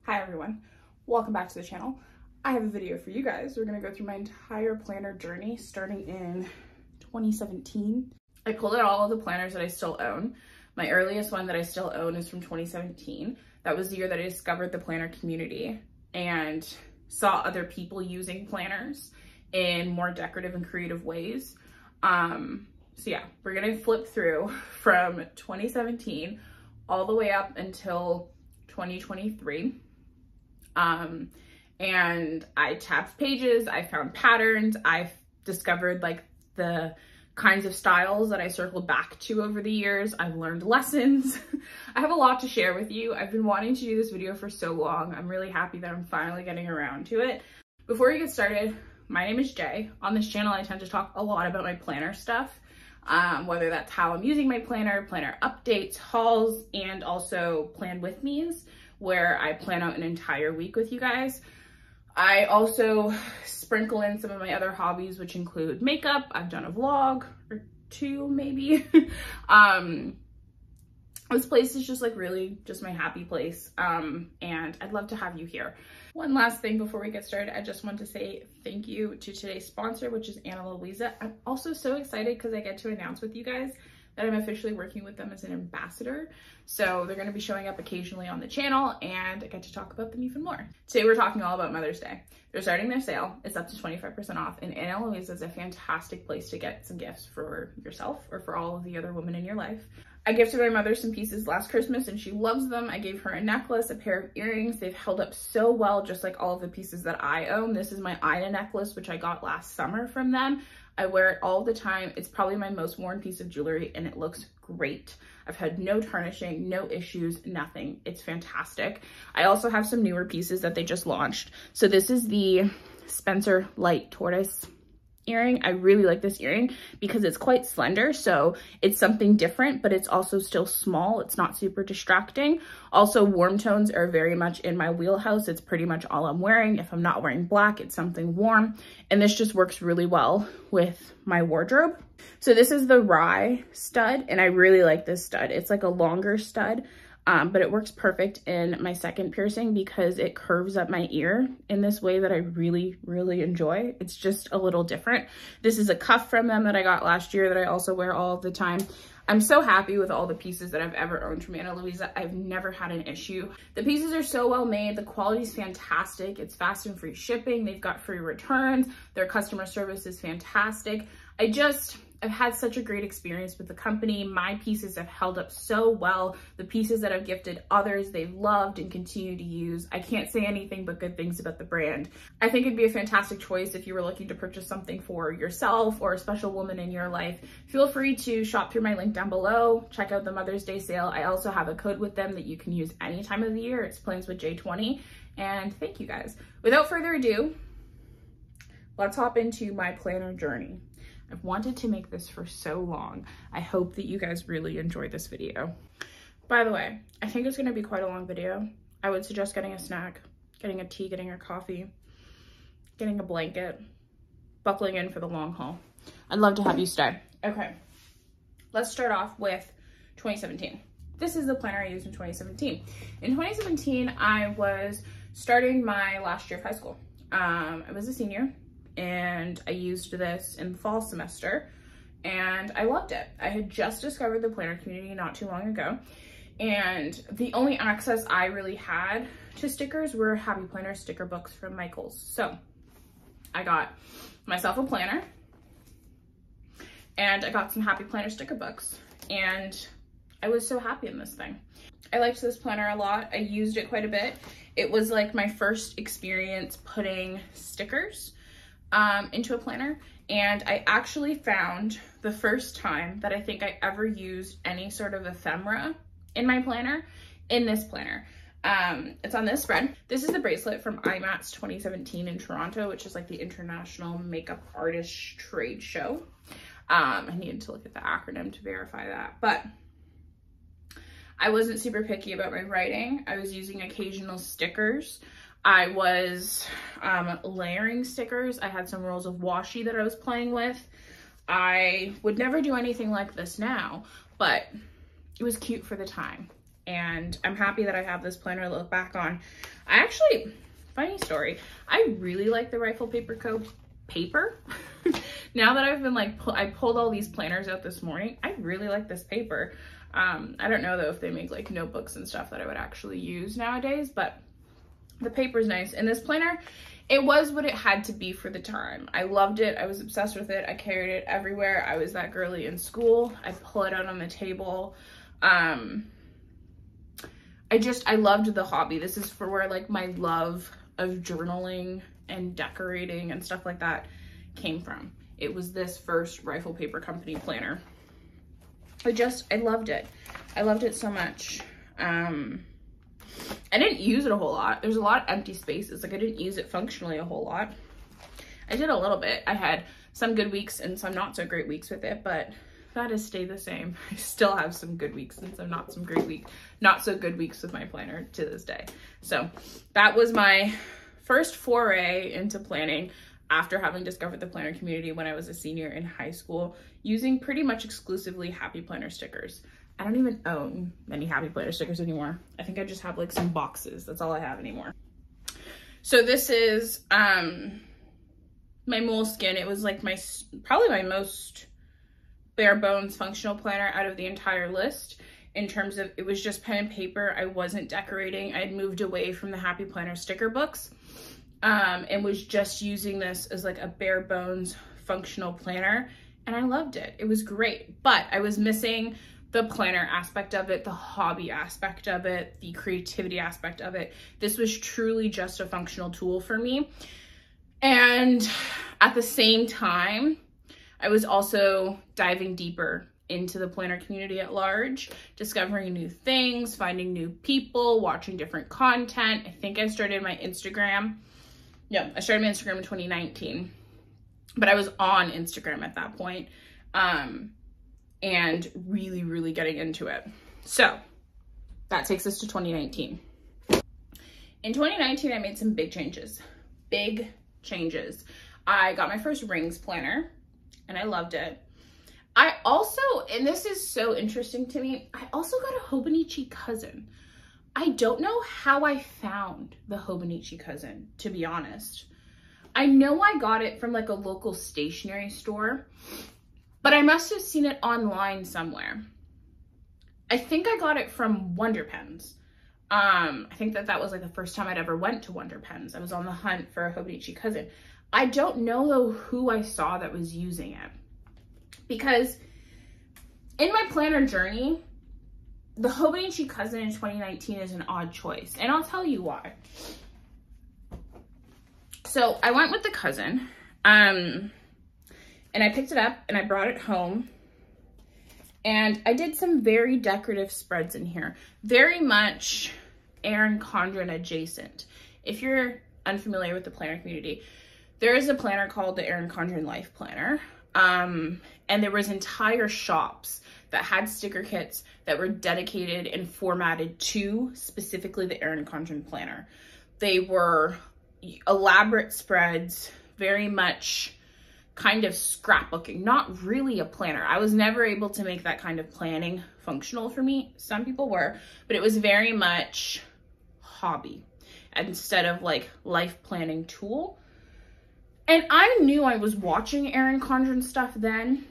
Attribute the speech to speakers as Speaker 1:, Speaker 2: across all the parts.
Speaker 1: Hi everyone, welcome back to the channel. I have a video for you guys. We're gonna go through my entire planner journey starting in 2017. I pulled out all of the planners that I still own. My earliest one that I still own is from 2017. That was the year that I discovered the planner community and saw other people using planners in more decorative and creative ways. So yeah, we're gonna flip through from 2017 all the way up until 2023. And I tapped pages, I found patterns, I discovered like the kinds of styles that I circled back to over the years. I've learned lessons. I have a lot to share with you. I've been wanting to do this video for so long. I'm really happy that I'm finally getting around to it. Before we get started, my name is Jay. On this channel, I tend to talk a lot about my planner stuff, whether that's how I'm using my planner, planner updates, hauls, and also plan with me's, where I plan out an entire week with you guys. I also sprinkle in some of my other hobbies, which include makeup. I've done a vlog or two, maybe. This place is just like really just my happy place. And I'd love to have you here. One last thing before we get started, I just want to say thank you to today's sponsor, which is Ana Luisa. I'm also so excited because I get to announce with you guys that I'm officially working with them as an ambassador. So they're gonna be showing up occasionally on the channel and I get to talk about them even more. Today we're talking all about Mother's Day. They're starting their sale. It's up to 25% off, and Ana Luisa is a fantastic place to get some gifts for yourself or for all of the other women in your life. I gifted my mother some pieces last Christmas and she loves them. I gave her a necklace, a pair of earrings. They've held up so well, just like all of the pieces that I own. This is my Ida necklace, which I got last summer from them. I wear it all the time. It's probably my most worn piece of jewelry and it looks great. I've had no tarnishing, no issues, nothing. It's fantastic. I also have some newer pieces that they just launched. So this is the Spencer Light Tortoise earring. I really like this earring because it's quite slender, so it's something different, but it's also still small. It's not super distracting. Also, warm tones are very much in my wheelhouse. It's pretty much all I'm wearing. If I'm not wearing black, it's something warm, and this just works really well with my wardrobe. So this is the Rye stud, and I really like this stud. It's like a longer stud, but it works perfect in my second piercing because it curves up my ear in this way that I really, really enjoy. It's just a little different. This is a cuff from them that I got last year that I also wear all of the time. I'm so happy with all the pieces that I've ever owned from Ana Luisa. I've never had an issue. The pieces are so well made. The quality is fantastic. It's fast and free shipping. They've got free returns. Their customer service is fantastic. I've had such a great experience with the company. My pieces have held up so well. The pieces that I've gifted others, they've loved and continue to use. I can't say anything but good things about the brand. I think it'd be a fantastic choice if you were looking to purchase something for yourself or a special woman in your life. Feel free to shop through my link down below. Check out the Mother's Day sale. I also have a code with them that you can use any time of the year. It's Plans with J20. And thank you guys. Without further ado, let's hop into my planner journey. I've wanted to make this for so long. I hope that you guys really enjoy this video. By the way, I think it's gonna be quite a long video. I would suggest getting a snack, getting a tea, getting a coffee, getting a blanket, buckling in for the long haul. I'd love to have you stay. Okay, let's start off with 2017. This is the planner I used in 2017. In 2017, I was starting my last year of high school. I was a senior, and I used this in the fall semester and I loved it. I had just discovered the planner community not too long ago, and the only access I really had to stickers were Happy Planner sticker books from Michaels. So I got myself a planner and I got some Happy Planner sticker books and I was so happy in this thing. I liked this planner a lot. I used it quite a bit. It was like my first experience putting stickers into a planner, and I actually found the first time that I think I ever used any sort of ephemera in my planner in this planner. It's on this spread. This is the bracelet from IMATS 2017 in Toronto, which is like the International Makeup Artist Trade Show. I needed to look at the acronym to verify that, but I wasn't super picky about my writing. I was using occasional stickers. I was layering stickers. I had some rolls of washi that I was playing with. I would never do anything like this now, but it was cute for the time. and I'm happy that I have this planner to look back on. Funny story, I really like the Rifle Paper Co. paper. Now that I've been like, I pulled all these planners out this morning, I really like this paper. I don't know though if they make like notebooks and stuff that I would actually use nowadays, but the paper's nice. And this planner, it was what it had to be for the time. I loved it. I was obsessed with it. I carried it everywhere. I was that girly in school. I pull it out on the table. I loved the hobby. This is for where like my love of journaling and decorating and stuff like that came from. It was this first Rifle Paper Company planner. I loved it. I loved it so much. I didn't use it a whole lot. There's a lot of empty spaces. Like I didn't use it functionally a whole lot. I did a little bit. I had some good weeks and some not so great weeks with it, but that has stayed the same. I still have some good weeks and some not so good weeks with my planner to this day. So that was my first foray into planning after having discovered the planner community when I was a senior in high school, using pretty much exclusively Happy Planner stickers. I don't even own many Happy Planner stickers anymore. I think I just have like some boxes. That's all I have anymore. So this is my Moleskine. It was like probably my most bare bones functional planner out of the entire list, in terms of it was just pen and paper. I wasn't decorating. I had moved away from the Happy Planner sticker books and was just using this as like a bare bones functional planner, and I loved it. It was great, but I was missing the planner aspect of it, the hobby aspect of it, the creativity aspect of it. This was truly just a functional tool for me. And at the same time, I was also diving deeper into the planner community at large, discovering new things, finding new people, watching different content. I think I started my Instagram. Yeah, I started my Instagram in 2019, but I was on Instagram at that point. And really, really getting into it. So that takes us to 2019. In 2019, I made some big changes. I got my first rings planner and I loved it. I also, and this is so interesting to me, I also got a Hobonichi cousin. I don't know how I found the Hobonichi cousin, to be honest. I know I got it from like a local stationery store, but I must have seen it online somewhere. I think I got it from Wonder Pens. I think that was like the first time I'd ever went to Wonder Pens. I was on the hunt for a Hobonichi cousin. I don't know though who I saw that was using it, because in my planner journey, the Hobonichi cousin in 2019 is an odd choice, and I'll tell you why. So I went with the cousin, and I picked it up and I brought it home, and I did some very decorative spreads in here, very much Erin Condren adjacent. If you're unfamiliar with the planner community, there is a planner called the Erin Condren Life Planner. And there was entire shops that had sticker kits that were dedicated and formatted to specifically the Erin Condren planner. They were elaborate spreads, very much kind of scrapbooking, not really a planner. I was never able to make that kind of planning functional for me. Some people were, but it was very much hobby instead of like life planning tool. And I knew I was watching Erin Condren stuff then,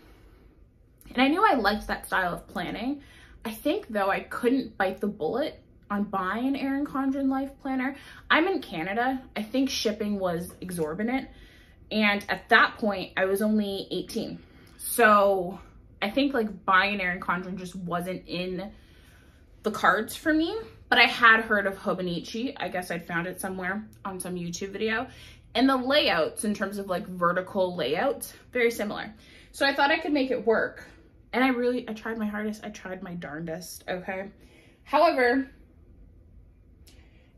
Speaker 1: and I knew I liked that style of planning. I think though I couldn't bite the bullet on buying an Erin Condren Life Planner. I'm in Canada. I think shipping was exorbitant. And at that point, I was only 18. So I think like buying an Erin Condren just wasn't in the cards for me. But I had heard of Hobonichi. I guess I'd found it somewhere on some YouTube video. And the layouts, in terms of like vertical layouts, very similar. So I thought I could make it work. And I tried my hardest. I tried my darndest, okay? However,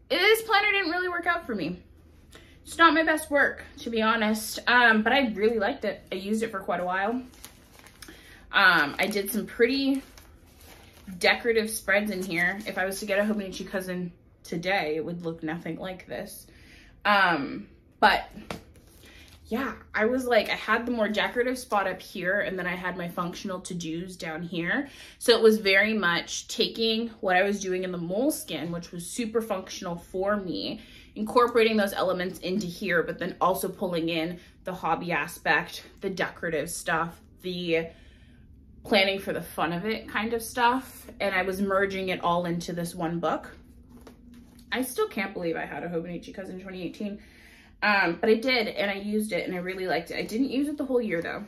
Speaker 1: this planner didn't really work out for me. It's not my best work, to be honest, but I really liked it. I used it for quite a while. I did some pretty decorative spreads in here. If I was to get a Hobonichi cousin today, it would look nothing like this. But yeah, I was like, I had the more decorative spot up here, and then I had my functional to-dos down here. So it was very much taking what I was doing in the Moleskine, which was super functional for me, incorporating those elements into here, but then also pulling in the hobby aspect, the decorative stuff, the planning for the fun of it kind of stuff. And I was merging it all into this one book. I still can't believe I had a Hobonichi Cousin in 2018. But I did, and I used it, and I really liked it. I didn't use it the whole year, though.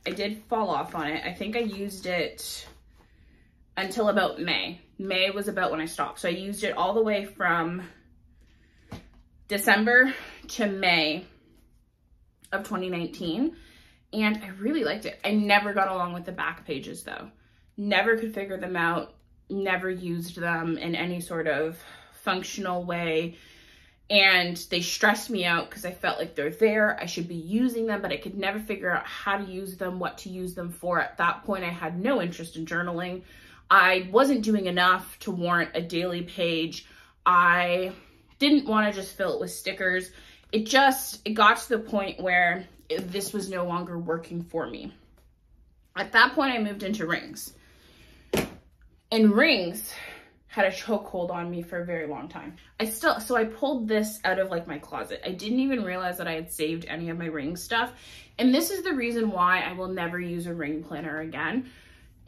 Speaker 1: I did fall off on it. I think I used it until about May. May was about when I stopped. So I used it all the way from December to May of 2019, and I really liked it. I never got along with the back pages, though. Never could figure them out. Never used them in any sort of functional way. And they stressed me out because I felt like they're there. I should be using them, but I could never figure out how to use them, what to use them for. At that point, I had no interest in journaling. I wasn't doing enough to warrant a daily page. I didn't want to just fill it with stickers. It got to the point where this was no longer working for me. At that point, I moved into rings. And rings had a chokehold on me for a very long time. So I pulled this out of like my closet. I didn't even realize that I had saved any of my ring stuff. And this is the reason why I will never use a ring planner again,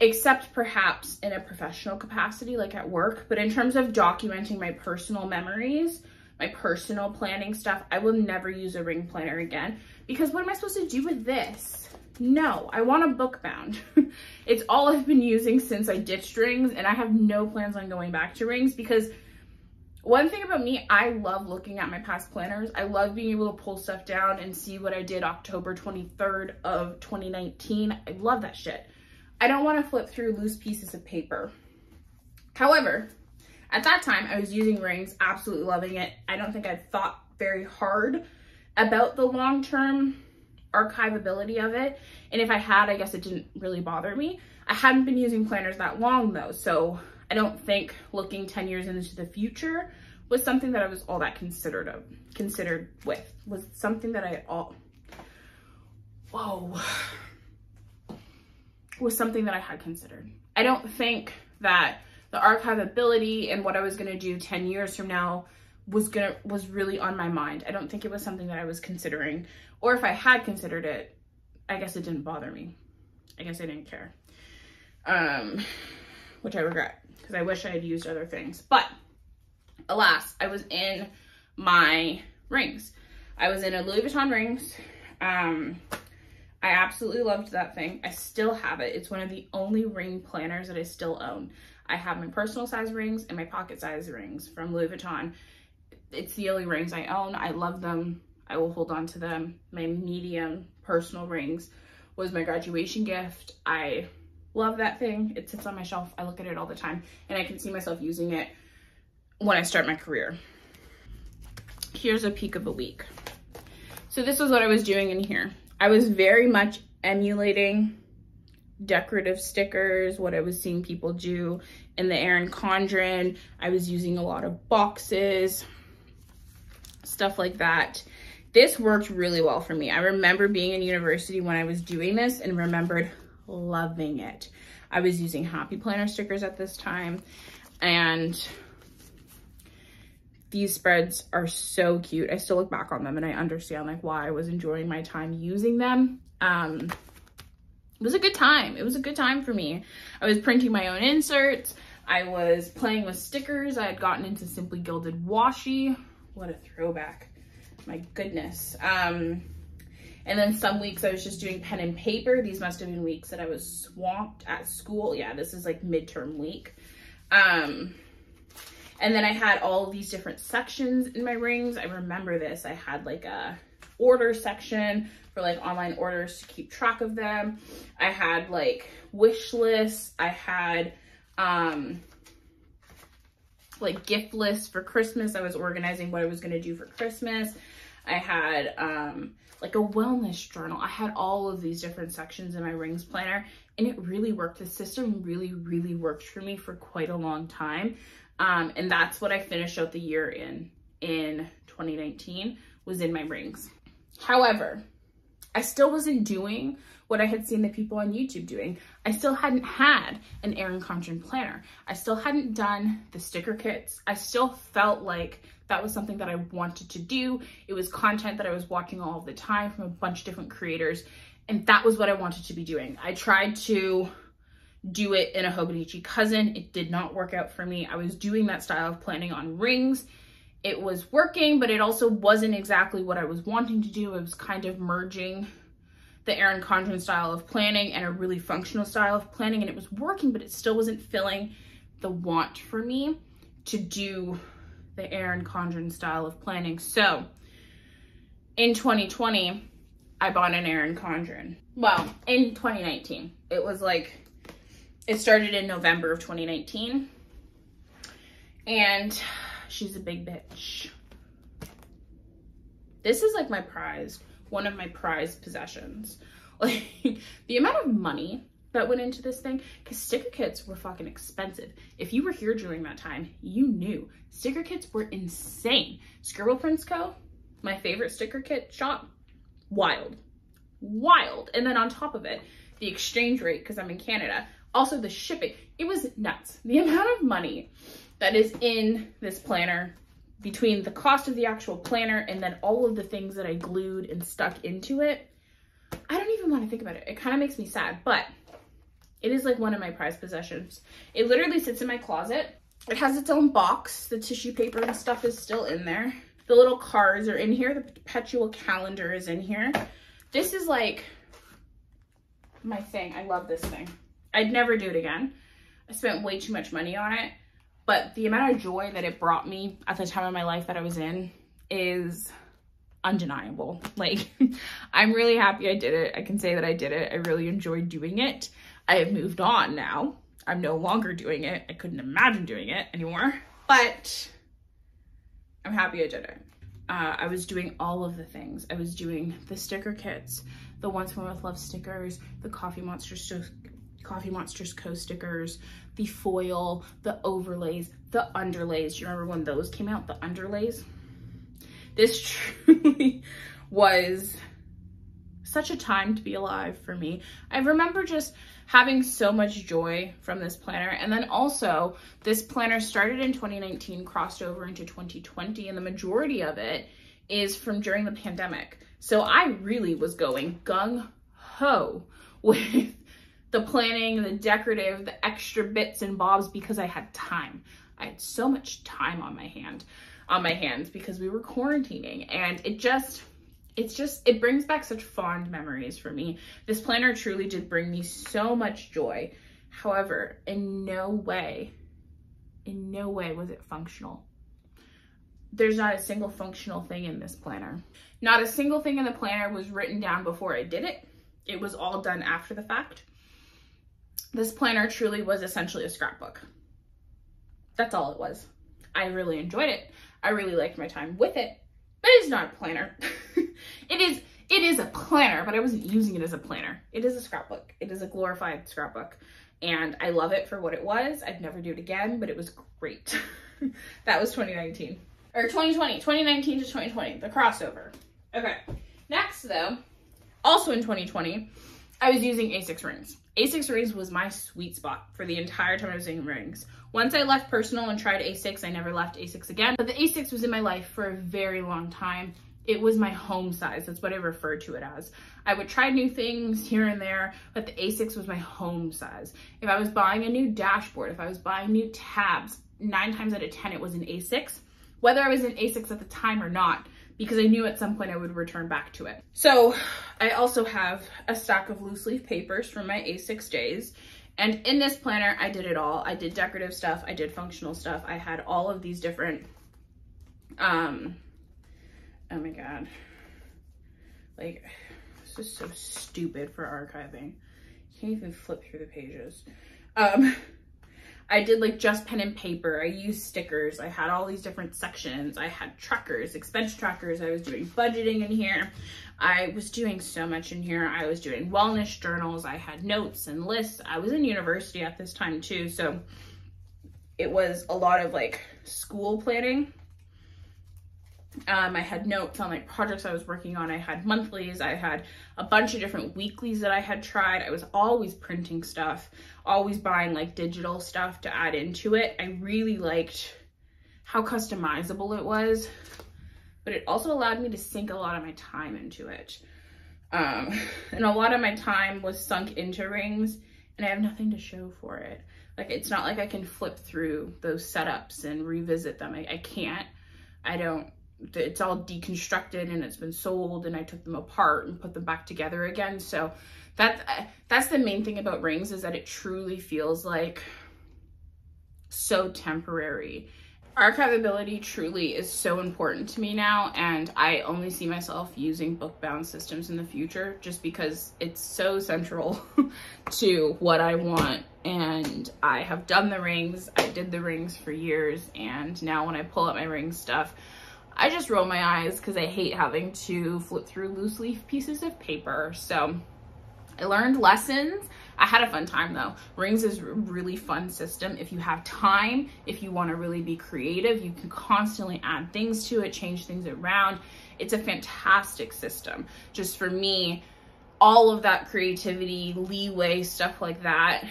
Speaker 1: except perhaps in a professional capacity, like at work. But in terms of documenting my personal memories, my personal planning stuff, I will never use a ring planner again, because what am I supposed to do with this? No, I want a book bound. It's all I've been using since I ditched rings, and I have no plans on going back to rings, because one thing about me, I love looking at my past planners. I love being able to pull stuff down and see what I did October 23rd of 2019. I love that shit. I don't want to flip through loose pieces of paper. However, at that time, I was using rings, absolutely loving it. I don't think I'd thought very hard about the long-term archivability of it. And if I had, I guess it didn't really bother me. I hadn't been using planners that long though, so I don't think looking 10 years into the future was something that I was all that considered with. Was something that I was something that I had considered. I don't think that the archivability and what I was gonna do 10 years from now was really on my mind. I don't think it was something that I was considering, or if I had considered it, I guess it didn't bother me. I guess I didn't care, which I regret, because I wish I had used other things. But alas, I was in my rings. I was in a Louis Vuitton rings. I absolutely loved that thing. I still have it. It's one of the only ring planners that I still own. I have my personal size rings and my pocket size rings from Louis Vuitton. It's the only rings I own. I love them. I will hold on to them. My medium personal rings was my graduation gift. I love that thing. It sits on my shelf. I look at it all the time, and I can see myself using it when I start my career. Here's a peek of a week. So this is what I was doing in here. I was very much emulating decorative stickers, what I was seeing people do in the Erin Condren. I was using a lot of boxes, stuff like that. This worked really well for me. I remember being in university when I was doing this and remembered loving it. I was using Happy Planner stickers at this time, and these spreads are so cute. I still look back on them and I understand like why I was enjoying my time using them. It was a good time. It was a good time for me. I was printing my own inserts. I was playing with stickers. I had gotten into Simply Gilded washi. What a throwback. My goodness. And then some weeks I was just doing pen and paper. These must have been weeks that I was swamped at school. Yeah, this is like midterm week. And then I had all these different sections in my rings. I remember this. I had like a order section for like online orders to keep track of them. I had like wish lists. I had like gift lists for Christmas. I was organizing what I was going to do for Christmas. I had like a wellness journal. I had all of these different sections in my rings planner, and it really worked. The system really, really worked for me for quite a long time. And that's what I finished out the year in 2019, was in my rings. However, I still wasn't doing what I had seen the people on YouTube doing. I still hadn't had an Erin Condren planner. I still hadn't done the sticker kits. I still felt like that was something that I wanted to do. It was content that I was watching all of the time from a bunch of different creators, and that was what I wanted to be doing. I tried to do it in a Hobonichi cousin. It did not work out for me. I was doing that style of planning on rings. It was working, but it also wasn't exactly what I was wanting to do. It was kind of merging the Erin Condren style of planning and a really functional style of planning, and it was working, but it still wasn't filling the want for me to do the Erin Condren style of planning. So in 2020, I bought an Erin Condren. Well, in 2019, it was like, it started in November of 2019, and she's a big bitch. This is like my prize, one of my prized possessions. Like, the amount of money that went into this thing, because sticker kits were fucking expensive. If you were here during that time, you knew sticker kits were insane. Scribble Prints Co., my favorite sticker kit shop, wild. And then on top of it, the exchange rate, because I'm in Canada, also the shipping, it was nuts. The amount of money that is in this planner, between the cost of the actual planner and then all of the things that I glued and stuck into it, I don't even want to think about it. It kind of makes me sad, but it is like one of my prized possessions. It literally sits in my closet. It has its own box. The tissue paper and stuff is still in there. The little cards are in here. The perpetual calendar is in here. This is like my thing. I love this thing. I'd never do it again. I spent way too much money on it, but the amount of joy that it brought me at the time of my life that I was in is undeniable. Like, I'm really happy I did it. I can say that I did it. I really enjoyed doing it. I have moved on now. I'm no longer doing it. I couldn't imagine doing it anymore, but I'm happy I did it. I was doing all of the things. I was doing the sticker kits, the Once More With Love stickers, the Coffee Monsters Co stickers, the foil, the overlays, the underlays. Do you remember when those came out, the underlays? This truly was such a time to be alive for me. I remember just having so much joy from this planner. And then also, this planner started in 2019, crossed over into 2020, and the majority of it is from during the pandemic. So I really was going gung-ho with the planning, the decorative, the extra bits and bobs, because I had time. I had so much time on my hands because we were quarantining, and it brings back such fond memories for me. This planner truly did bring me so much joy. However, in no way was it functional. There's not a single functional thing in this planner. Not a single thing in the planner was written down before I did it. It was all done after the fact. This planner truly was essentially a scrapbook. That's all it was. I really enjoyed it. I really liked my time with it, but it's not a planner. It is a planner, but I wasn't using it as a planner. It is a scrapbook. It is a glorified scrapbook, and I love it for what it was. I'd never do it again, but it was great. That was 2019. Or 2020, 2019 to 2020, the crossover. Okay, next though, also in 2020, I was using A6 rings. A6 rings was my sweet spot for the entire time I was using rings. Once I left personal and tried A6, I never left A6 again, but the A6 was in my life for a very long time. It was my home size. That's what I referred to it as. I would try new things here and there, but the A6 was my home size. If I was buying a new dashboard, if I was buying new tabs, 9 times out of 10, it was an A6, whether I was in A6 at the time or not, because I knew at some point I would return back to it. So I also have a stack of loose leaf papers from my A6 days. And in this planner, I did it all. I did decorative stuff. I did functional stuff. I had all of these different, oh my God. Like, this is so stupid for archiving. You can't even flip through the pages. I did like just pen and paper. I used stickers. I had all these different sections. I had trackers, expense trackers. I was doing budgeting in here. I was doing so much in here. I was doing wellness journals. I had notes and lists. I was in university at this time too. So it was a lot of like school planning. I had notes on like projects I was working on. I had monthlies. I had a bunch of different weeklies that I had tried. I was always printing stuff, always buying like digital stuff to add into it. I really liked how customizable it was, but it also allowed me to sink a lot of my time into it. And a lot of my time was sunk into rings, and I have nothing to show for it. Like, it's not like I can flip through those setups and revisit them. I can't. I don't. It's all deconstructed and it's been sold, and I took them apart and put them back together again. So that's the main thing about rings, is that it truly feels like so temporary. Archivability truly is so important to me now, and I only see myself using book-bound systems in the future just because it's so central to what I want. And I have done the rings. I did the rings for years, and now when I pull out my ring stuff, I just roll my eyes because I hate having to flip through loose leaf pieces of paper. So I learned lessons. I had a fun time though. Rings is a really fun system. If you have time, if you want to really be creative, you can constantly add things to it, change things around. It's a fantastic system. Just for me, all of that creativity, leeway, stuff like that,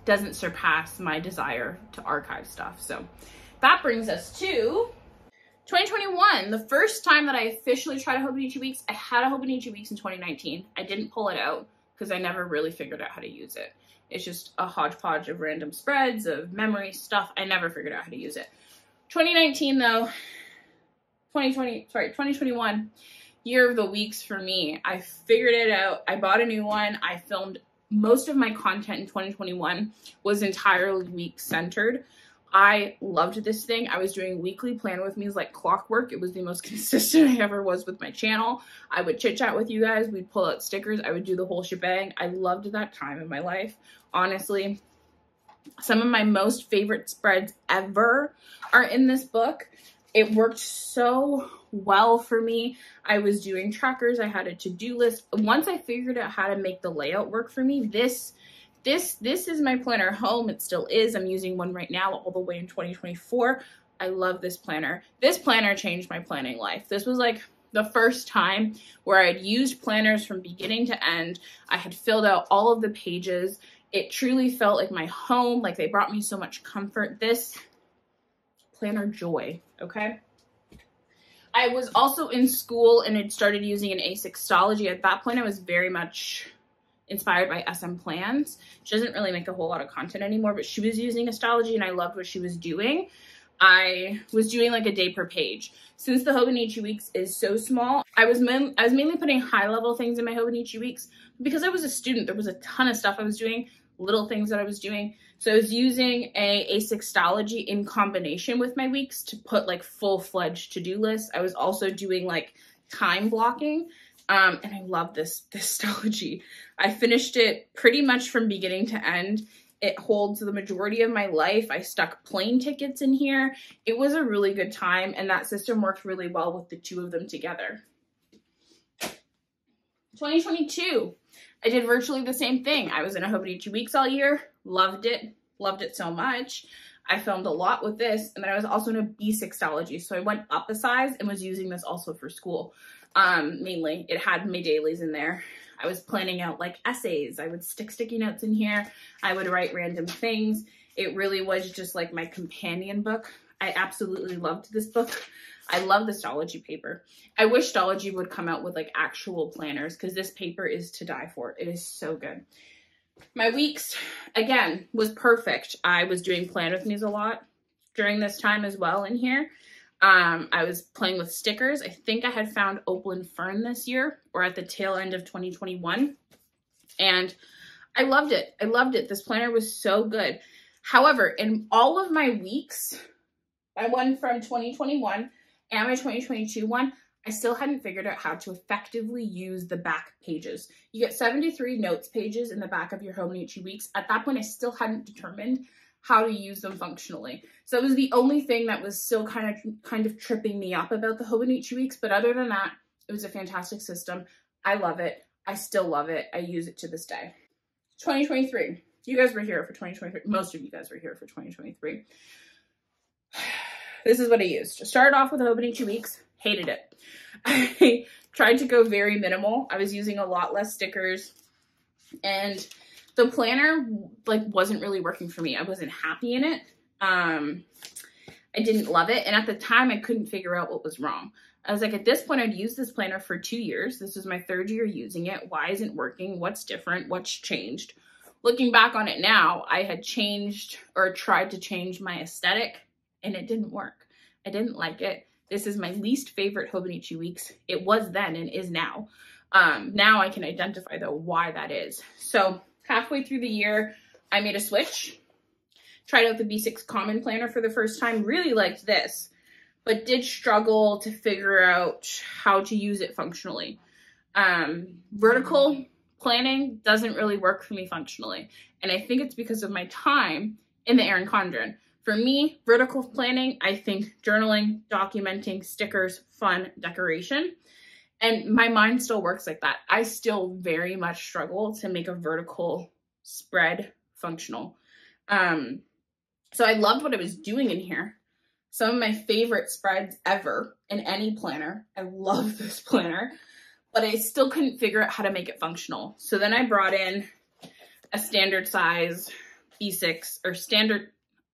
Speaker 1: doesn't surpass my desire to archive stuff. So that brings us to 2021, the first time that I officially tried a Hobonichi Weeks. I had a Hobonichi Weeks in 2019. I didn't pull it out because I never really figured out how to use it. It's just a hodgepodge of random spreads, of memory stuff. I never figured out how to use it. 2019 though, 2021, year of the weeks for me. I figured it out. I bought a new one. I filmed most of my content in 2021 was entirely week centered. I loved this thing. I was doing weekly plan with me's like clockwork. It was the most consistent I ever was with my channel. I would chit chat with you guys. We'd pull out stickers. I would do the whole shebang. I loved that time in my life. Honestly, some of my most favorite spreads ever are in this book. It worked so well for me. I was doing trackers. I had a to-do list. Once I figured out how to make the layout work for me, this is my planner home. It still is. I'm using one right now all the way in 2024. I love this planner. This planner changed my planning life. This was like the first time where I'd used planners from beginning to end. I had filled out all of the pages. It truly felt like my home, like they brought me so much comfort. This planner joy, okay? I was also in school and had started using an Stalogy. At that point, I was very much inspired by SM Plans. She doesn't really make a whole lot of content anymore, but she was using a Stalogy and I loved what she was doing. I was doing like a day per page. Since the Hobonichi Weeks is so small, I was mainly putting high level things in my Hobonichi Weeks. Because I was a student, there was a ton of stuff I was doing, little things that I was doing. So I was using a Stalogy in combination with my weeks to put like full-fledged to-do lists. I was also doing like time blocking. And I love this Stalogy. I finished it pretty much from beginning to end. It holds the majority of my life. I stuck plane tickets in here. It was a really good time, and that system worked really well with the two of them together. 2022, I did virtually the same thing. I was in a Hobonichi Weeks all year. Loved it so much. I filmed a lot with this, and then I was also in a B6 Stalogy, so I went up a size and was using this also for school. Mainly, it had my dailies in there. I was planning out like essays. I would stick sticky notes in here. I would write random things. It really was just like my companion book. I absolutely loved this book. I love the Stalogy paper. I wish Stalogy would come out with like actual planners because this paper is to die for. It is so good. My weeks, again, was perfect. I was doing plan with me's a lot during this time as well in here. I was playing with stickers. I think I had found Opal and Fern this year or at the tail end of 2021. And I loved it. I loved it. This planner was so good. However, in all of my weeks, my one from 2021 and my 2022 one, I still hadn't figured out how to effectively use the back pages. You get 73 notes pages in the back of your Hobonichi Weeks. At that point, I still hadn't determined how to use them functionally. So it was the only thing that was still kind of tripping me up about the Hobonichi Weeks. But other than that, it was a fantastic system. I love it. I still love it. I use it to this day. 2023. You guys were here for 2023. Most of you guys were here for 2023. this is what I used. Started off with Hobonichi Weeks, hated it. I tried to go very minimal. I was using a lot less stickers, and the planner like wasn't really working for me. I wasn't happy in it. I didn't love it. And at the time I couldn't figure out what was wrong. I was like, at this point, I'd used this planner for 2 years. This was my 3rd year using it. Why isn't it working? What's different? What's changed? Looking back on it now, I had changed or tried to change my aesthetic and it didn't work. I didn't like it. This is my least favorite Hobonichi Weeks. It was then and is now. Now I can identify though why that is. So halfway through the year, I made a switch. Tried out the B6 Common Planner for the first time. Really liked this, but did struggle to figure out how to use it functionally. Vertical planning doesn't really work for me functionally. And I think it's because of my time in the Erin Condren. For me, vertical planning, I think journaling, documenting, stickers, fun, decoration. And my mind still works like that. I still very much struggle to make a vertical spread functional. So I loved what I was doing in here. Some of my favorite spreads ever in any planner. I love this planner, but I still couldn't figure out how to make it functional. So then I brought in a standard size B6 or standard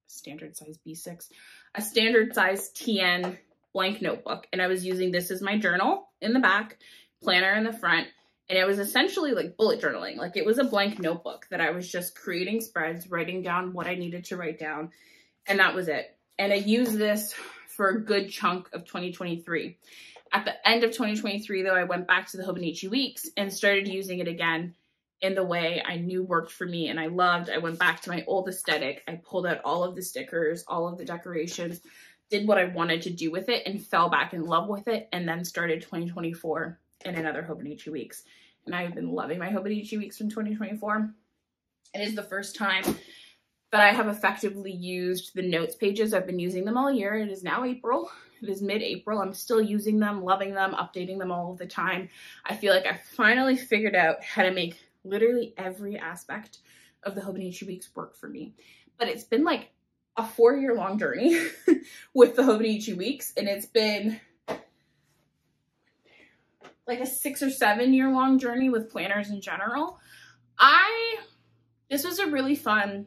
Speaker 1: size B6, a standard size TN blank notebook. And I was using this as my journal in the back, planner in the front. And it was essentially like bullet journaling. Like it was a blank notebook that I was just creating spreads, writing down what I needed to write down. And that was it. And I used this for a good chunk of 2023. At the end of 2023, though, I went back to the Hobonichi Weeks and started using it again in the way I knew worked for me and I loved. I went back to my old aesthetic. I pulled out all of the stickers, all of the decorations, did what I wanted to do with it and fell back in love with it, and then started 2024 in another Hobonichi Weeks. And I've been loving my Hobonichi Weeks from 2024. It is the first time that I have effectively used the notes pages. I've been using them all year. It is now April. It is mid-April. I'm still using them, loving them, updating them all of the time. I feel like I finally figured out how to make literally every aspect of the Hobonichi Weeks work for me. But it's been like a 4-year-long journey with the Hobonichi Weeks, and it's been like a 6 or 7 year long journey with planners in general. This was a really fun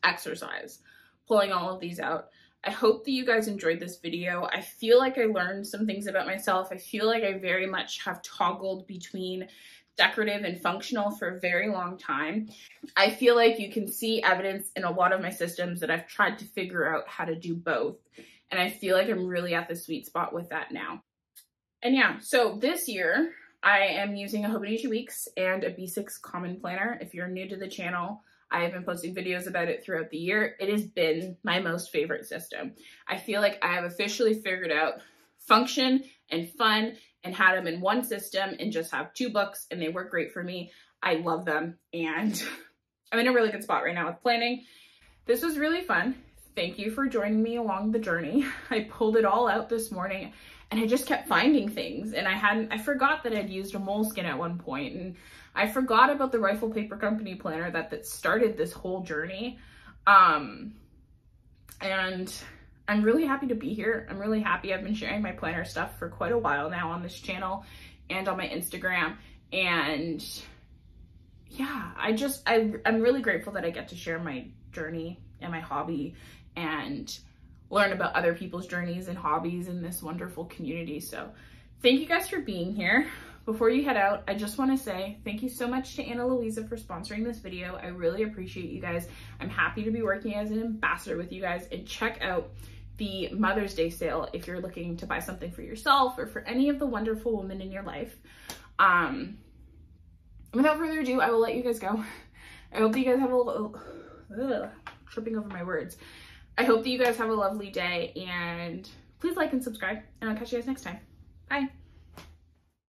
Speaker 1: exercise, pulling all of these out. I hope that you guys enjoyed this video. I feel like I learned some things about myself. I feel like I very much have toggled between decorative and functional for a very long time. I feel like you can see evidence in a lot of my systems that I've tried to figure out how to do both. And I feel like I'm really at the sweet spot with that now. And yeah, so this year I am using a Hobonichi Weeks and a B6 Common Planner. If you're new to the channel, I have been posting videos about it throughout the year. It has been my most favorite system. I feel like I have officially figured out function and fun and had them in one system and just have 2 books, and they work great for me. I love them, and I'm in a really good spot right now with planning. This was really fun. Thank you for joining me along the journey. I pulled it all out this morning and I just kept finding things, and I forgot that I'd used a Moleskine at one point, and I forgot about the Rifle Paper Company planner that started this whole journey. And I'm really happy to be here. I'm really happy. I've been sharing my planner stuff for quite a while now on this channel and on my Instagram. And yeah, I'm really grateful that I get to share my journey and my hobby and learn about other people's journeys and hobbies in this wonderful community. So thank you guys for being here. Before you head out, I just want to say thank you so much to Anna Louisa for sponsoring this video. I really appreciate you guys. I'm happy to be working as an ambassador with you guys, and check out the Mother's Day sale if you're looking to buy something for yourself or for any of the wonderful women in your life. Without further ado, I will let you guys go. I hope that you guys have tripping over my words. I hope that you guys have a lovely day, and please like and subscribe, and I'll catch you guys next time. Bye.